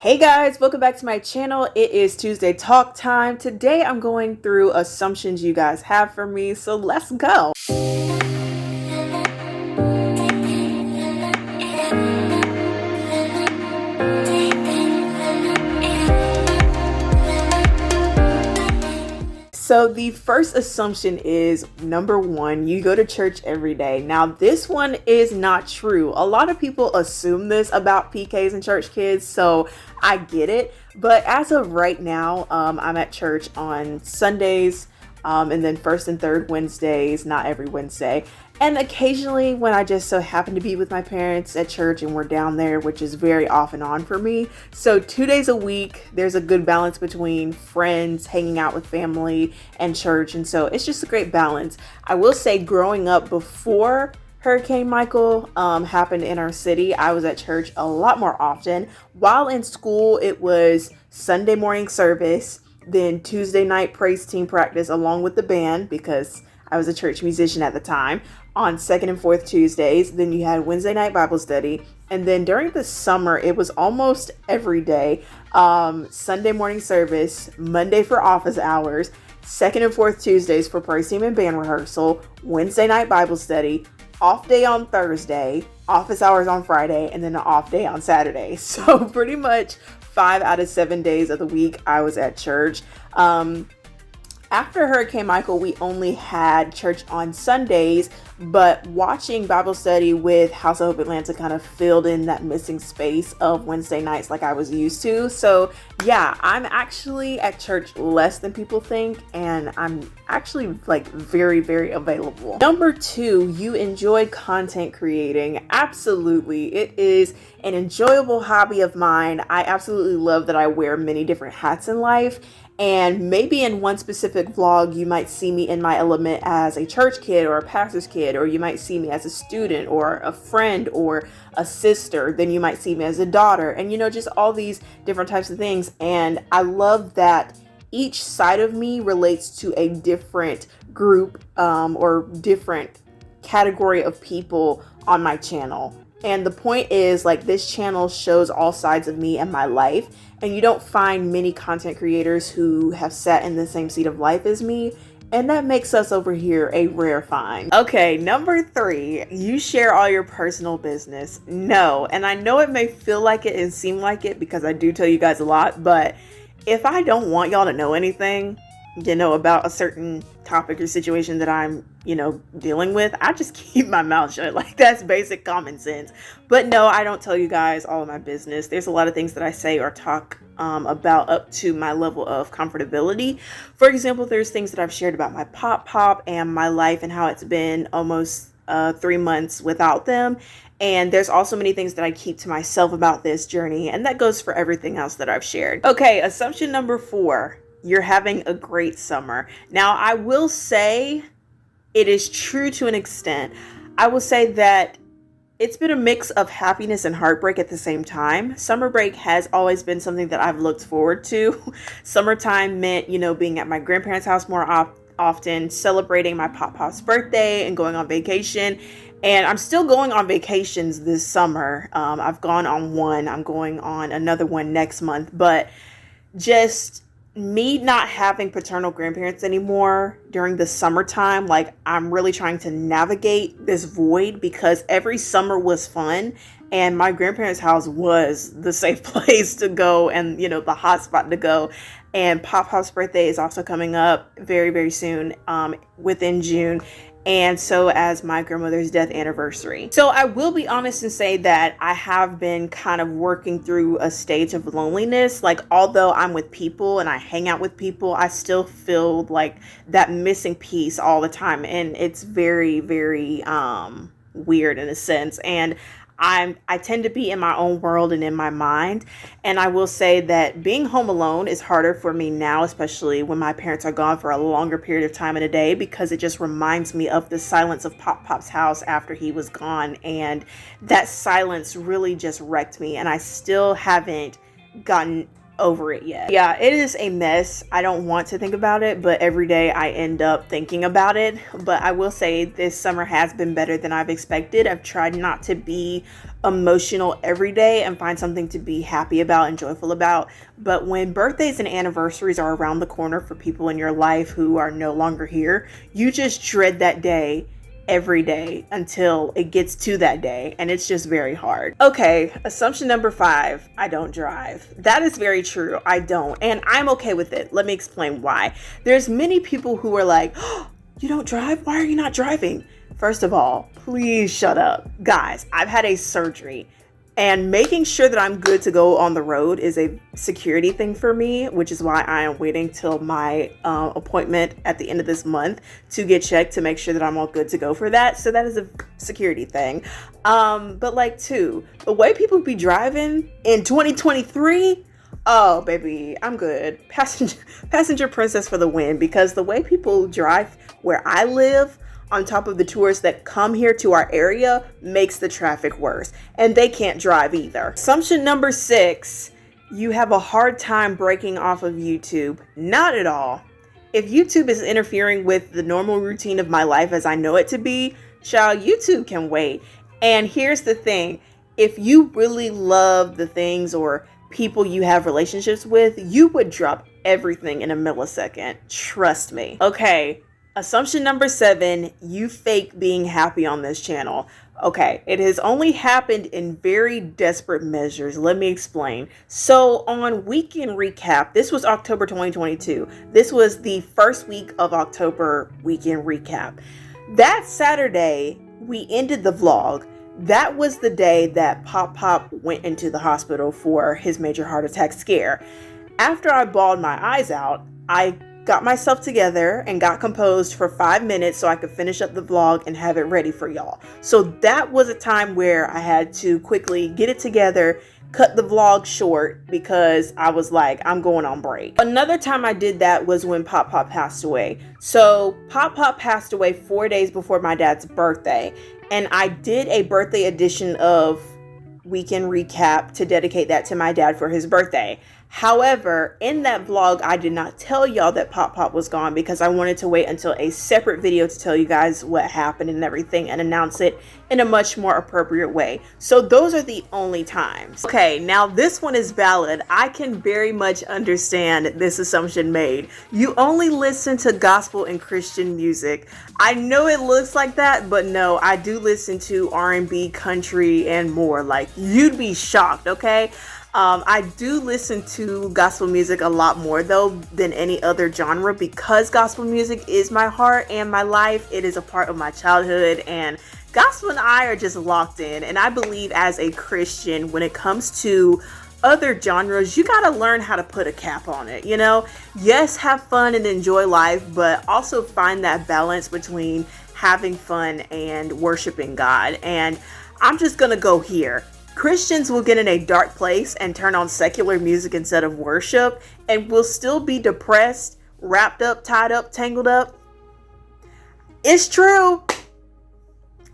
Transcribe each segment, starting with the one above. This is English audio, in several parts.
Hey guys, welcome back to my channel. It is Tuesday talk time. Today I'm going through assumptions you guys have for me, so let's go. So the first assumption is number one, you go to church every day. Now this one is not true. A lot of people assume this about PKs and church kids, so I get it. But as of right now, I'm at church on Sundays, and then first and third Wednesdays, not every Wednesday. And occasionally when I just so happen to be with my parents at church and we're down there, which is very off and on for me. So 2 days a week, there's a good balance between friends, hanging out with family, and church. And so it's just a great balance. I will say growing up before Hurricane Michael happened in our city, I was at church a lot more often. While in school, it was Sunday morning service, then Tuesday night praise team practice along with the band because I was a church musician at the time on second and fourth Tuesdays. Then you had Wednesday night Bible study. And then during the summer, it was almost every day. Sunday morning service, Monday for office hours, second and fourth Tuesdays for praise team and band rehearsal, Wednesday night Bible study, off day on Thursday, office hours on Friday, and then an off day on Saturday. So pretty much 5 out of 7 days of the week I was at church. After Hurricane Michael, we only had church on Sundays, but watching Bible study with House of Hope Atlanta kind of filled in that missing space of Wednesday nights like I was used to. So yeah, I'm actually at church less than people think, and I'm actually like very, very available. Number two, you enjoy content creating. Absolutely. It is an enjoyable hobby of mine. I absolutely love that I wear many different hats in life. And maybe in one specific vlog, you might see me in my element as a church kid or a pastor's kid, or you might see me as a student or a friend or a sister. Then you might see me as a daughter, and just all these different types of things. And I love that each side of me relates to a different group or different category of people on my channel. And the point is, like, this channel shows all sides of me and my life. And you don't find many content creators who have sat in the same seat of life as me. And that makes us over here a rare find. Okay, number three, you share all your personal business. No, and I know it may feel like it and seem like it because I do tell you guys a lot, but if I don't want y'all to know anything, about a certain topic or situation that I'm, dealing with, I just keep my mouth shut. Like, that's basic common sense. But no, I don't tell you guys all of my business. There's a lot of things that I say or talk about up to my level of comfortability. For example, there's things that I've shared about my pop and my life and how it's been almost 3 months without them. And there's also many things that I keep to myself about this journey. And that goes for everything else that I've shared. Okay, assumption number 4. You're having a great summer. Now, I will say it is true to an extent. I will say that it's been a mix of happiness and heartbreak at the same time. Summer break has always been something that I've looked forward to. Summertime meant, being at my grandparents' house more often, celebrating my pop's birthday and going on vacation. And I'm still going on vacations this summer. I've gone on one. I'm going on another one next month. But just me not having paternal grandparents anymore during the summertime, like, I'm really trying to navigate this void because every summer was fun and my grandparents' house was the safe place to go and, the hot spot to go. And Pop's birthday is also coming up very, very soon, within June. And so as my grandmother's death anniversary. So I will be honest and say that I have been kind of working through a stage of loneliness. Like, although I'm with people and I hang out with people, I still feel like that missing piece all the time. And it's very, very weird in a sense. And I tend to be in my own world and in my mind. And I will say that being home alone is harder for me now, especially when my parents are gone for a longer period of time in a day, because it just reminds me of the silence of Pop's house after he was gone. And that silence really just wrecked me. And I still haven't gotten over it yet. Yeah, it is a mess. I don't want to think about it, but every day I end up thinking about it. But I will say this summer has been better than I've expected. I've tried not to be emotional every day and find something to be happy about and joyful about. But when birthdays and anniversaries are around the corner for people in your life who are no longer here, you just dread that day every day until it gets to that day, and it's just very hard. Okay, assumption number 5, I don't drive. That is very true. I don't, and I'm okay with it. Let me explain why. There's many people who are like, oh, you don't drive? Why are you not driving? First of all, please shut up. Guys, I've had a surgery, and making sure that I'm good to go on the road is a security thing for me, which is why I am waiting till my appointment at the end of this month to get checked to make sure that I'm all good to go for that. So that is a security thing. But like too, the way people be driving in 2023, oh baby, I'm good. Passenger princess for the win, because the way people drive where I live, on top of the tourists that come here to our area, makes the traffic worse, and they can't drive either. Assumption number 6, you have a hard time breaking off of YouTube. Not at all. If YouTube is interfering with the normal routine of my life as I know it to be, child, YouTube can wait. And here's the thing, if you really love the things or people you have relationships with, you would drop everything in a millisecond. Trust me. Okay. Assumption number 7, you fake being happy on this channel. Okay, it has only happened in very desperate measures. Let me explain. So on weekend recap, this was October 2022. This was the first week of October weekend recap. That Saturday, we ended the vlog. That was the day that Pop went into the hospital for his major heart attack scare. After I bawled my eyes out, I got myself together and got composed for 5 minutes so I could finish up the vlog and have it ready for y'all. So that was a time where I had to quickly get it together, cut the vlog short because I was like, I'm going on break. Another time I did that was when Pop passed away. So Pop passed away 4 days before my dad's birthday, and I did a birthday edition of Weekend Recap to dedicate that to my dad for his birthday. However, in that vlog, I did not tell y'all that Pop was gone because I wanted to wait until a separate video to tell you guys what happened and everything and announce it in a much more appropriate way. So those are the only times. Okay, now this one is valid. I can very much understand this assumption made. You only listen to gospel and Christian music. I know it looks like that, but no, I do listen to R&B, country, and more. Like, you'd be shocked, okay? I do listen to gospel music a lot more though than any other genre because gospel music is my heart and my life. It is a part of my childhood, and gospel and I are just locked in. And I believe as a Christian, when it comes to other genres, you gotta learn how to put a cap on it, you know? Yes, have fun and enjoy life, but also find that balance between having fun and worshiping God. And I'm just gonna go here. Christians will get in a dark place and turn on secular music instead of worship, and will still be depressed, wrapped up, tied up, tangled up. It's true.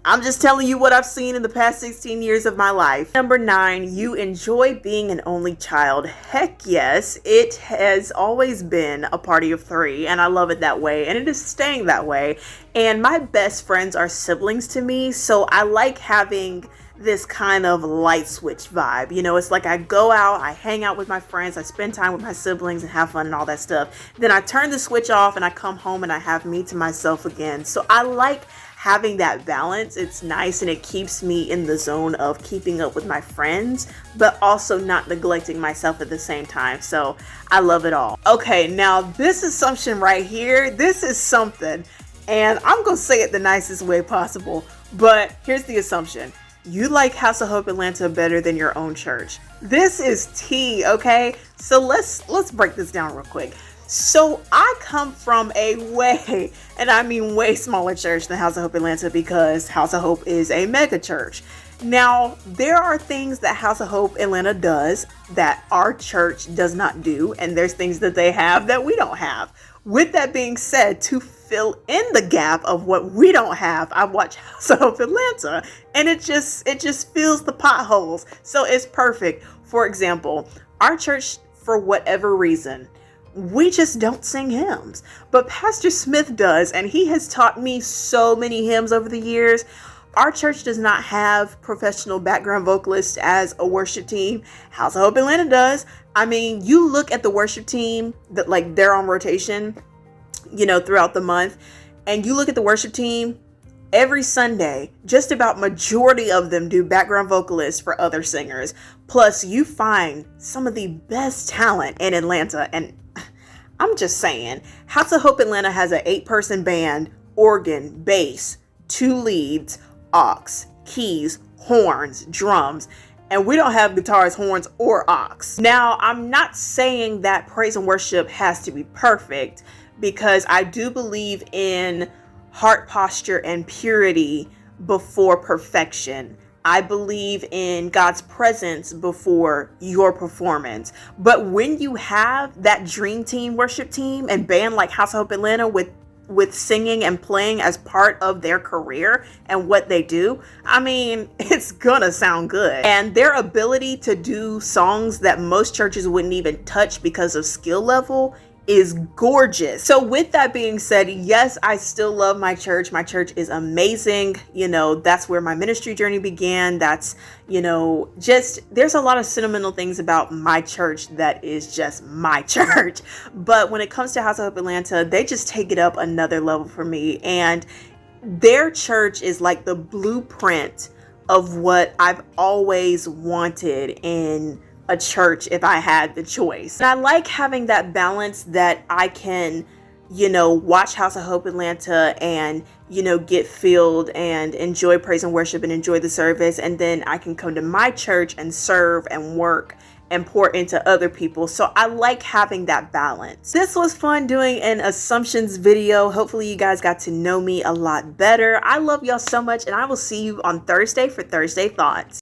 I'm just telling you what I've seen in the past 16 years of my life. Number 9, you enjoy being an only child. Heck yes, it has always been a party of 3, and I love it that way, and it is staying that way. And my best friends are siblings to me, so I like having this kind of light switch vibe. You know, it's like I go out, I hang out with my friends, I spend time with my siblings and have fun and all that stuff. Then I turn the switch off and I come home and I have me to myself again. So I like having that balance. It's nice and it keeps me in the zone of keeping up with my friends, but also not neglecting myself at the same time. So I love it all. Okay, now this assumption right here, this is something, and I'm gonna say it the nicest way possible, but here's the assumption. You like House of Hope Atlanta better than your own church. This is tea, okay? So let's break this down real quick. So I come from a way, and I mean way smaller church than House of Hope Atlanta because House of Hope is a mega church. Now, there are things that House of Hope Atlanta does that our church does not do, and there's things that they have that we don't have. With that being said, to fill in the gap of what we don't have, I watch House of Hope Atlanta, and it just fills the potholes. So it's perfect. For example, our church for whatever reason, we just don't sing hymns. But Pastor Smith does, and he has taught me so many hymns over the years. Our church does not have professional background vocalists as a worship team. House of Hope Atlanta does. I mean, you look at the worship team that like they're on rotation, you know, throughout the month, and you look at the worship team every Sunday, just about majority of them do background vocalists for other singers. Plus you find some of the best talent in Atlanta. And I'm just saying, House of Hope Atlanta has an 8-person band, organ, bass, 2 leads, aux, keys, horns, drums, and we don't have guitars, horns, or aux. Now, I'm not saying that praise and worship has to be perfect, because I do believe in heart posture and purity before perfection. I believe in God's presence before your performance. But when you have that dream team, worship team, and band like House of Hope Atlanta with singing and playing as part of their career and what they do, I mean, it's gonna sound good. And their ability to do songs that most churches wouldn't even touch because of skill level is gorgeous. So with that being said, yes, I still love my church. My church is amazing. You know, that's where my ministry journey began. That's, you know, just there's a lot of sentimental things about my church that is just my church. But when it comes to House of Hope Atlanta, they just take it up another level for me. And their church is like the blueprint of what I've always wanted in a church if I had the choice. And I like having that balance that I can, you know, watch House of Hope Atlanta and, you know, get filled and enjoy praise and worship and enjoy the service. And then I can come to my church and serve and work and pour into other people. So I like having that balance. This was fun doing an assumptions video. Hopefully you guys got to know me a lot better. I love y'all so much, and I will see you on Thursday for Thursday Thoughts.